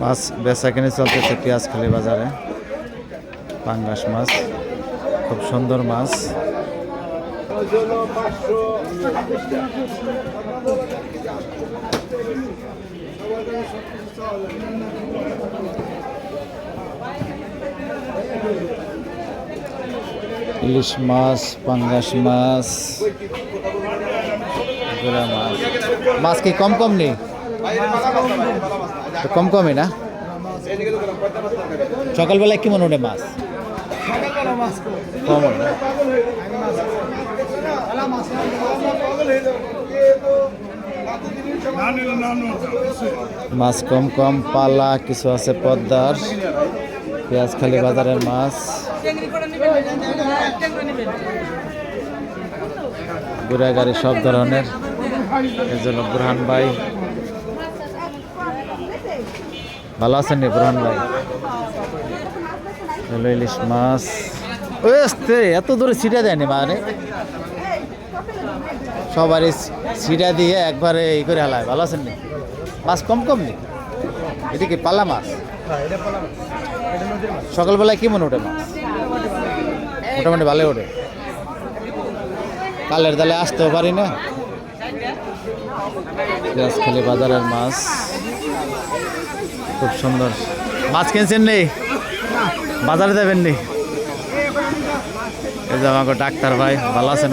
মাছ বেচা কিনে চলতেছে পেঁয়াজখালী বাজারে। পাঙ্গাস মাছ, খুব সুন্দর মাছ। ইলিশ মাছ, পাঙ্গাস মাছ, গোলা মাছ। মাছ কি কম কম নেই? কম কমই না? সকালবেলায় কি মনে ওঠে মাছ? কম ওঠে। মাছ কম কম, পালা কিছু আছে পদ্মার। পেঁয়াজখালী বাজারের মাছ, ঘুরা গাড়ি সব ধরনের। এর জন্য বুরহান ভাই ভালো আছেন নি? বুরহান ভাই হলো ইলিশ মাছ। এত দূরে ছিটা দেয়নি মানে সবারই ছিটা দিয়ে একবারে এই করে হালায়। ভালো আছেন নি? মাছ কম কম নি? এটা কি পালা মাছ? সকালবেলায় কি মনে ওঠে মাছ? মোটামুটি ভালো ওঠে। কালের দালে আসতেও পারি না। পেঁয়াজখালী বাজারের মাছ, খুব সুন্দর। মাছ কিনছেন নেই? বাজারে যাবেন নি? এই যে আমাকে ডাক্তার ভাই, ভালো আছেন?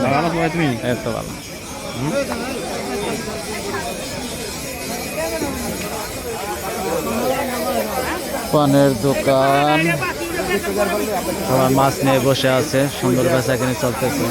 তুমি? এত ভালো। পানের দোকান, সবাই মাছ নিয়ে বসে আছে। সুন্দর বেচা কিনে চলতেছে।